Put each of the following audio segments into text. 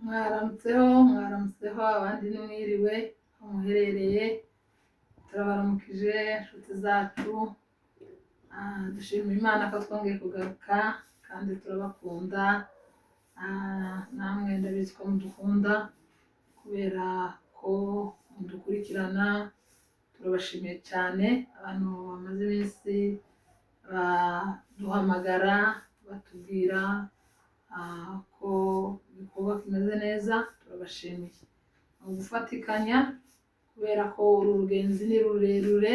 mwaramutseho abandi nimwiriwe aho muherereye, turabaramukije inshuti zacu. Dushimira Imana ko twongeye kugaruka kandi turabakunda. Namwe ndabizi ko mudukunda kubera ko mudukurikirana. Turabashimiye cyane abantu bamaze iminsi baduhamagara batubwira ko ibikorwa kimeze neza. Turabashimiye mu gufatikanya kubera ko uru rugenzi ni rurerure,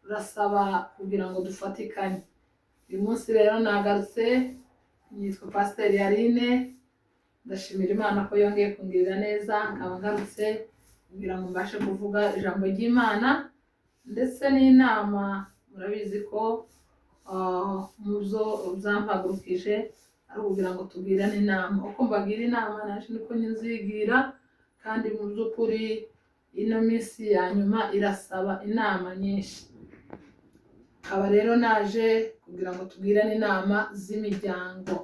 rurasaba kugira ngo dufatikanye. Uyu munsi rero nagarutse, nitwa Pasiteri Yarine. Ndashimira Imana ko yongeye kungirira neza, nkaba ngarutse kugira ngo mbashe kuvuga ijambo ry'Imana ndetse n'inama. Murabizi ko mu byo byampagurukije ari ukugira ngo tubwirane inama. Uko mbagira inama naje niko nzigira, kandi mu by'ukuri ino minsi ya nyuma irasaba inama nyinshi. Aba rero naje kugira ngo tubwirane inama z'imiryango,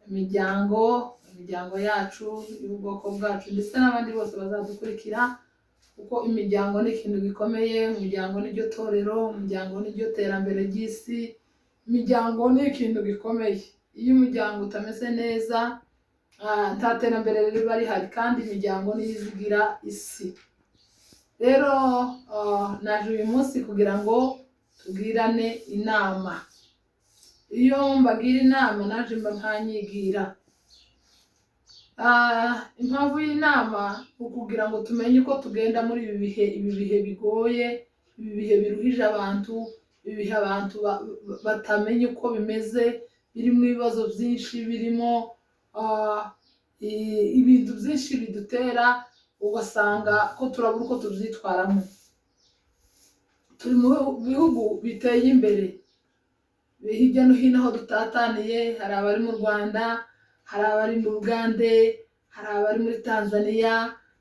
imiryango yacu y'ubwoko bwacu ndetse n'abandi bose bazadukurikira, kuko imiryango ni ikintu gikomeye. Umuryango ni ryo torero, umuryango ni ryo terambere ry'isi. Imiryango ni ikintu gikomeye. Iyo umuryango utameze neza, nta terambere riba rihari, kandi imiryango niyo izigira isi. Rero naje uyu munsi kugira ngo tubwirane inama. Iyo mbagira inama naje mba nkanyigira. Impamvu y'inama ni ukugira ngo tumenye uko tugenda muri ibi bihe bigoye, ibi bihe biruhije abantu, ibi bihe abantu batamenya uko bimeze, birimo ibibazo byinshi, birimo ibintu byinshi bidutera ugasanga ko turabura uko tubyitwaramo. Turi mu bihugu biteye imbere, hirya no hino aho dutataniye. Hari abari mu Rwanda, hari abari mu Uganda, hari abari muri Tanzania,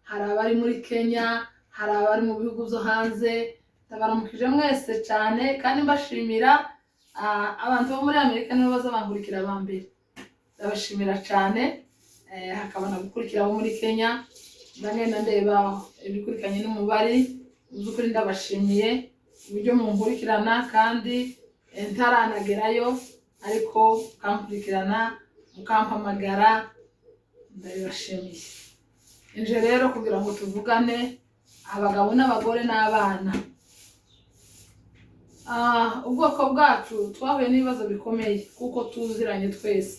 hari abari muri Kenya, hari abari mu bihugu byo hanze. Ndabaramukije mwese cyane kandi mbashimira. Abantu bo muri Amerika nibo baza bankurikira aba mbere, ndabashimira cyane. Hakaba na gukurikira abo muri Kenya, ndagenda ndeba ibikurikiranye n'umubare. Mu by'ukuri ndabashimiye uburyo munkurikirana, kandi ntaranagerayo ariko mukankurikirana mukampamagara, ndabibashimiye. Nje rero kugira ngo tuvugane abagabo n'abagore n'abana. Ubwoko bwacu twahuye n'ibibazo bikomeye kuko tuziranye twese.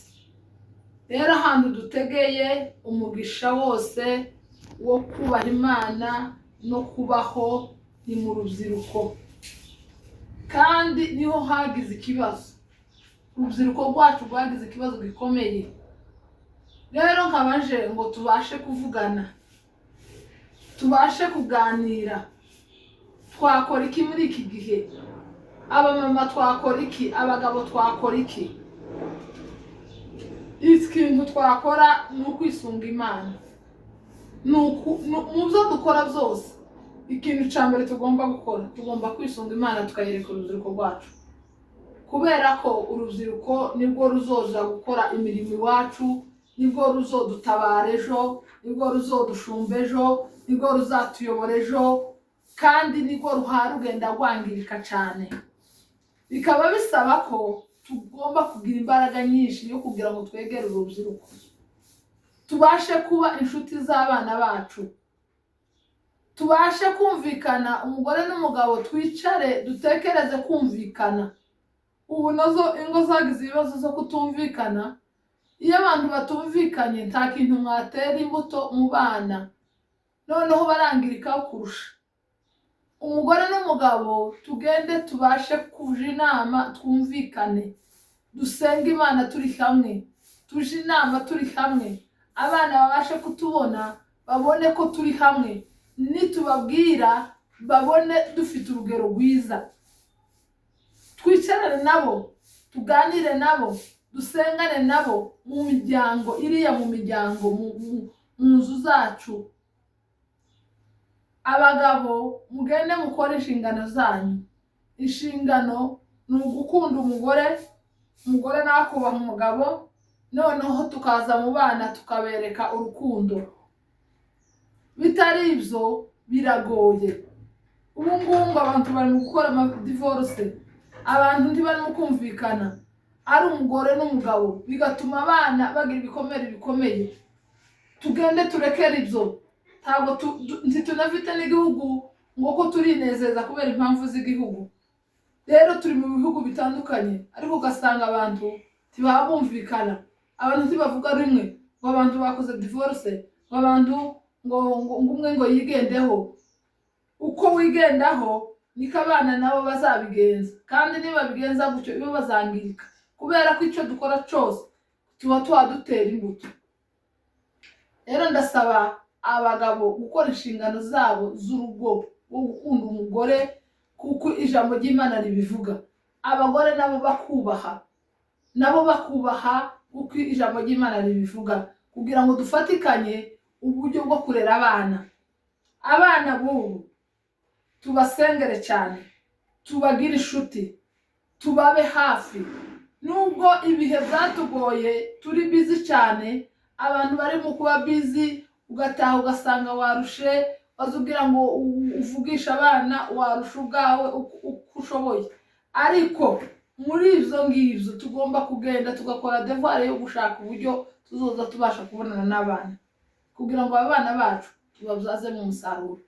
Rero ahantu dutegeye umugisha wose wo kubaha Imana no kubaho ni mu rubyiruko, kandi niho hagize ikibazo. Urubyiruko rwacu rwagize ikibazo gikomeye. Rero nkabaje ngo tubashe kuvugana, tubashe kuganira. Twakora iki muri iki gihe? Abamama twakora iki? Abagabo twakora iki? Ikintu twakora ni ukwisunga Imana. Mu byo dukora byose, ikintu cya mbere tugomba gukora, tugomba kwisunga Imana, tukayereka urubyiruko rwacu, kubera ko urubyiruko nibwo ruzoza gukora imirimo iwacu, nibwo ruzodutabara ejo, nibwo ruzodushumba ejo, nibwo ruzatuyobora ejo, kandi nibwo rugenda rwangirika cyane. Bikaba bisaba ko tugomba kugira imbaraga nyinshi yo kugira ngo twegere urubyiruko, tubashe kuba inshuti z'abana bacu, tubashe kumvikana. Umugore n'umugabo twicare dutekereze kumvikana. Ubu nazo ingo zagize ibibazo zo kutumvikana. Iyo abantu batumvikanye, nta kintu mwatera imbuto mu bana, noneho barangirikaho kurusha. Umugore n'umugabo tugende tubashe kuja inama, twumvikane, dusenge Imana turi hamwe, tuje inama turi hamwe. Abana babashe kutubona, babone ko turi hamwe. Nitubabwira babone dufite urugero rwiza. Twicarane nabo, tuganire nabo, dusengane nabo mu miryango, iriya mu miryango, mu nzu zacu. Abagabo mugende mukore inshingano zanyu. Inshingano ni ugukunda umugore, umugore nawe akubaha umugabo, noneho tukaza mu bana tukabereka urukundo. Bitari ibyo biragoye. Ubu ngubu abantu bari gukora divorce, abantu ntibarimo kumvikana, ari umugore n'umugabo, bigatuma abana bagira ibikomere bikomeye. Tugende turekere ibyo. Ntabwo ntitunafite n'igihugu ngo ko turinezeza kubera impamvu z'igihugu. Rero turi mu bihugu bitandukanye, ariko ugasanga abantu ntibaba bumvikana, abantu ntibavuga rimwe, ngo abantu bakoze divorce, ngo abantu ngo umwe ngo yigendeho. Uko wigendaho niko abana nabo bazabigenza, kandi niba bigenza gutyo ibo bazangirika, kubera ko icyo dukora cyose tuba twadutera imbuto. Rero ndasaba abagabo gukora inshingano zabo z'urugo, wo gukunda umugore kuko ijambo ry'Imana ribivuga. Abagore nabo bakubaha kuko ijambo ry'Imana ribivuga, kugira ngo dufatikanye uburyo bwo kurera abana b'ubu. Tubasengere cyane, tubagire inshuti, tubabe hafi. Nubwo ibihe byatugoye, turi busy cyane, abantu bari mu kuba busy, ugataha ugasanga warushe, bazubwira ngo uvugisha abana warusha ubwawe uko ushoboye. Ariko muri ibyo ngibyo tugomba kugenda tugakora devoir yo gushaka uburyo tuzoza tubasha kubonana n'abana, kugira ngo abana bacu tubabyaze mu musaruro.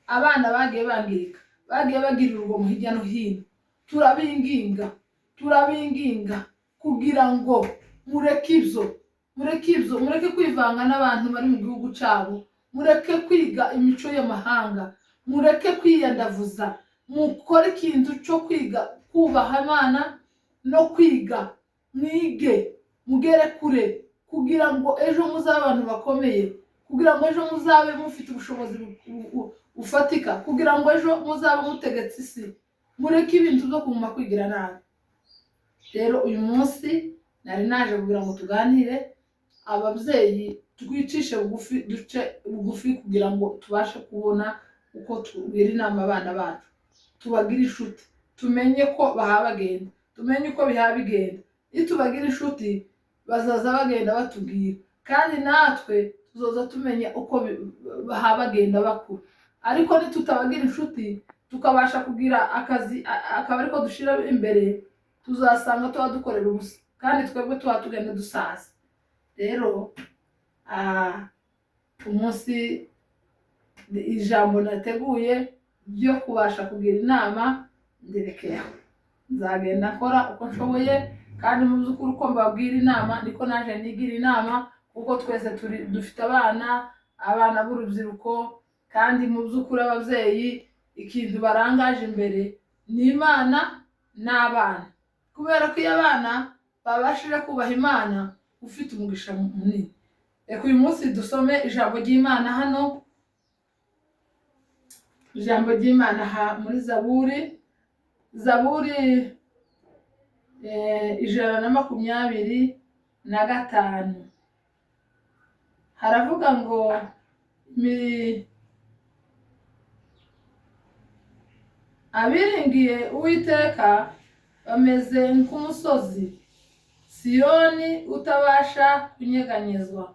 Abana bagiye bangirika, bagiye bagira urugomo hirya no hino, turabinginga kugira ngo mureke kwivanga n'abantu bari mu gihugu cyabo, mureke kwiga imico y'amahanga, mureke kwiyandavuza, mukore ikintu cyo kwiga kubaha Imana no kwiga. Mwige mugere kure, kugira ngo ejo muzabe abantu bakomeye, kugira ngo ejo muzabe mufite ubushobozi ufatika, kugira ngo ejo muzabe mutegetse isi. Mureke ibintu byo kuguma kwigira nabi. Rero uyu munsi nari naje kugira ngo tuganire ababyeyi, twicishe bugufi, duce bugufi, kugira ngo tubashe kubona uko tubwira inama abana bacu, tubagire inshuti, tumenye ko bahabagenda, tumenye uko bihabigenda. Iyo tubagira inshuti bazaza bagenda batubwira, kandi natwe tuzoza tumenya uko bahabagenda bakura. Ariko nitutabagira inshuti tukabasha kugira akazi akaba ariko dushira imbere, tuzasanga tuba dukorera ubusa, kandi twebwe tuba tugenda dusaza. Rero umunsi ijambo nateguye ryo kubasha kugira inama ndirekeho, nzagenda nkora uko nshoboye, kandi mu by'ukuri uko mbabwira inama niko naje nigira inama, kuko twese dufite abana b'urubyiruko. Kandi mu by'ukuri ababyeyi ikintu barangaje imbere ni Imana n'abana, kubera ko iyo abana babashije kubaha Imana ufite umugisha munini. Reka uyu munsi dusome ijambo ry'Imana hano, ijambo ry'Imana muri Zaburi 125. Haravuga ngo abiringiye Uwiteka bameze nk'umusozi Siyoni utabasha kunyeganyezwa,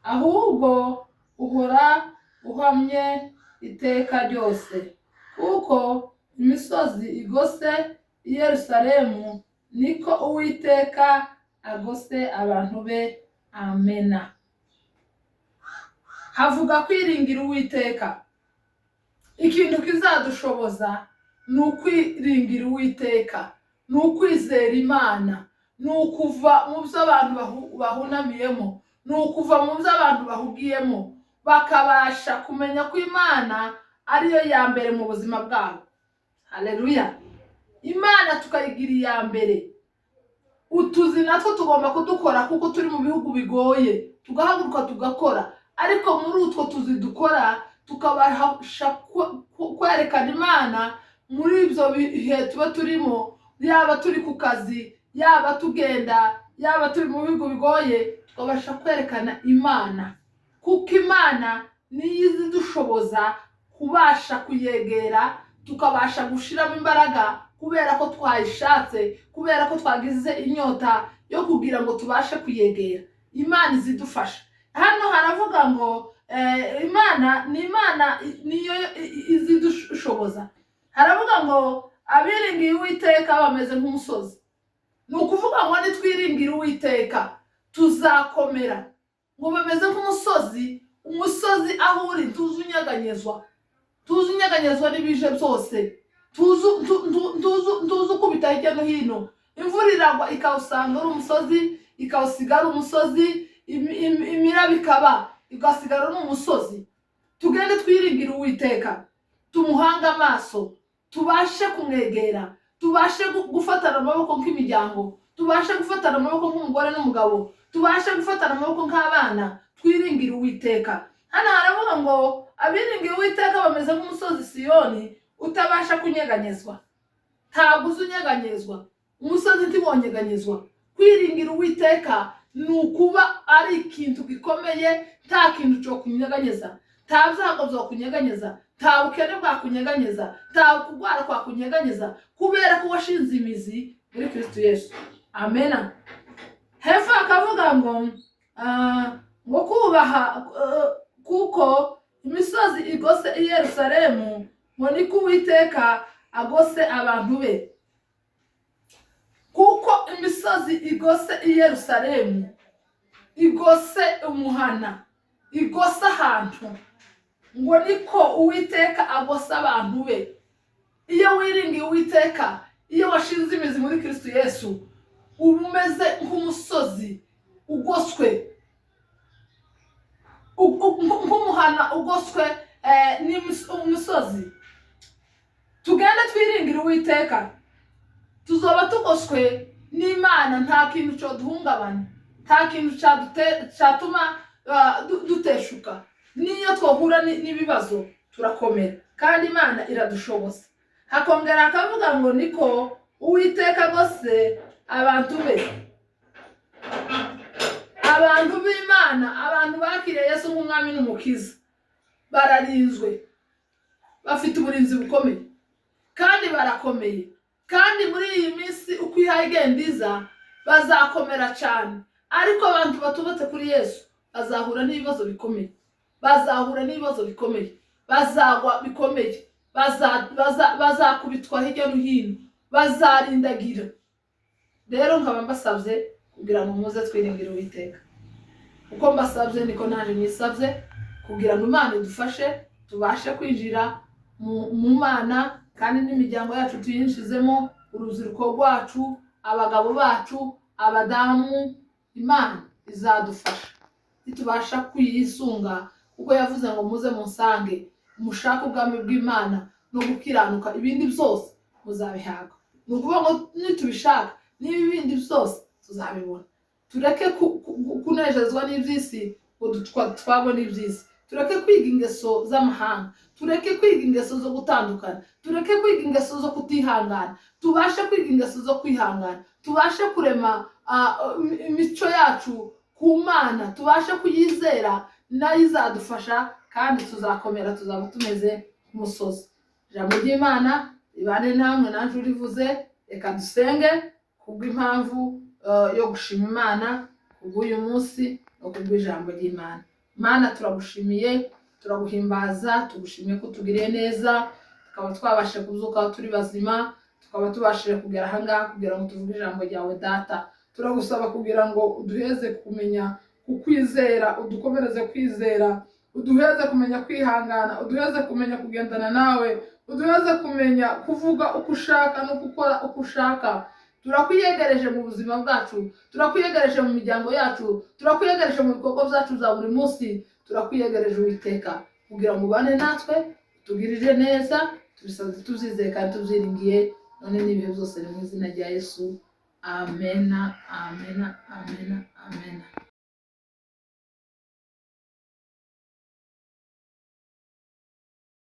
ahubwo uhora uhamye iteka ryose. Kuko imisozi igose i Yerusalemu, niko Uwiteka agose abantu be. Amena. Havuga kwiringira Uwiteka. Ikintu kizadushoboza ni ukwiringira Uwiteka, ni ukwizera Imana, ni ukuva mu byo abantu bahunamiyemo, ni ukuva mu byo abantu bahugiyemo, bakabasha kumenya ko Imana ariyo ya mbere mu buzima bwabo. Haleluya. Imana tukayigira iya mbere. Utuzi natwo tugomba kudukora kuko turi mu bihugu bigoye, tugahaguruka tugakora. Ariko muri utwo tuzi dukora tukabasha kwerekana Imana muri ibyo bihe tuba turimo, yaba turi ku kazi, yaba tugenda, yaba turi mu bihugu bigoye, tukabasha kwerekana Imana, kuko Imana niyo izidushoboza kubasha kuyegera, tukabasha gushiramo imbaraga, kubera ko twayishatse, kubera ko twagize inyota yo kugira ngo tubashe kuyegera. Imana izidufasha. Hano haravuga ngo Imana ni Imana niyo izidushoboza. Haravuga ngo abiringiye Uwiteka bameze nk'umusozi. Ni ukuvuga ngo nitwiringira Uwiteka tuzakomera. Ngo bameze nk'umusozi, umusozi aho uri tuzunyaganyezwa n'ibije byose, tuzu kubita hirya no hino. Imvura iragwa ikawusanga ari umusozi, ikawusigara ari umusozi, imiraba ikaba igasigara ari umusozi. Tugende twiringira Uwiteka, tumuhanga amaso, tubashe kumwegera, tubashe gufatana amaboko nk'imiryango, tubashe gufatana amaboko nk'umugore n'umugabo, tubashe gufatana amaboko nk'abana, twiringira Uwiteka. Hano haravuga ngo abiringiye Uwiteka bameze nk'umusozi Siyoni utabasha kunyeganyezwa. Ntabwo uzunyeganyezwa, umusozi ntibonyeganyezwa. Kwiringira Uwiteka ni ukuba ari ikintu gikomeye, nta kintu cyo kunyeganyeza, nta byago byo kunyeganyeza, nta bukene bwa kunyeganyeza, nta kurwara kwa kunyeganyeza, kubera ko washinze imizi muri Kristo Yesu. Amena. Hepfo akavuga ngo kubaha kuko imisozi igose i Yerusalemu, ngo niko Uwiteka agose abantu be. Kuko imisozi igose i Yerusalemu, igose umuhana, igose ahantu, ngo niko Uwiteka agose abantu be. Iyo wiringiye Uwiteka, iyo washinze imizi muri Kristo Yesu, uba umeze nk'umusozi ugoswe, nk'umuhana ugoswe n'umusozi. Tugende twiringira Uwiteka, tuzoba tugoswe n'Imana. Nta kintu cyo duhungabana, nta kintu cyatuma duteshuka. Niyo twahura n'ibibazo turakomera, kandi Imana iradushoboza. Hakongera akavuga ngo niko Uwiteka agose abantu be. Abantu b'Imana, abantu bakiriye Yesu nk'umwami n'umukiza, bararinzwe, bafite uburinzi bukomeye, kandi barakomeye. Kandi muri iyi minsi uko ihaye igenda iza, bazakomera cyane. Ariko abantu batubatse kuri Yesu bazahura n'ibibazo bikomeye, bazahura n'ibibazo bikomeye, bazagwa bikomeye, bazakubitwa hirya no hino, bazarindagira. Rero nkaba mbasabye kugira ngo muze twiringire Uwiteka. Uko mbasabye niko naje nisabye, kugira ngo Imana idufashe tubashe kwinjira mu Mana, kandi n'imiryango yacu tuyinshizemo, urubyiruko rwacu, abagabo bacu, abadamu. Imana izadufasha nitubasha kuyisunga, kuko yavuze ngo muze munsange, mushake ubwami bw'Imana no gukiranuka, ibindi byose muzabihabwa. Ni ukuvuga ngo nitubishaka n'ibindi byose tuzabibona. Tureke kunejezwa n'iby'isi ngo twabone iby'isi. Tureke kwiga ingeso z'amahanga, tureke kwiga ingeso zo gutandukana, tureke kwiga ingeso zo kutihangana, tubashe kwiga ingeso zo kwihangana, tubashe kurema imico yacu ku Mana, tubashe kuyizera, nayo izadufasha, kandi tuzakomera, tuzaba tumeze nk'umusozi. Ijambo ry'Imana ribane namwe, nanjye urivuze. Reka dusenge kubw'impamvu yo gushima Imana kubw'uyu munsi no kubw'ijambo ry'Imana. Mana, turagushimiye, turaguhimbaza, tugushimiye ko tugiriye neza, tukaba twabashe kuzuka turi bazima, tukaba tubashije kugera ahangaha kugira ngo tuvuge ijambo ryawe. Data, turagusaba kugira ngo uduheze kumenya kukwizera, udukomereze kwizera, uduheze kumenya kwihangana, uduheze kumenya kugendana nawe, uduheze kumenya kuvuga uko ushaka no gukora uko ushaka. Turakwiyegereje mu buzima bwacu, turakwiyegereje mu miryango yacu, turakwiyegereje mu bikorwa byacu za buri munsi. Turakwiyegereje Uwiteka kugira ngo ubane natwe, tugirire neza, tubisaze tubyizeye kandi tubyiringiye none n'ibihe byose, mu izina rya Yesu. Amena, amena, amena, amena.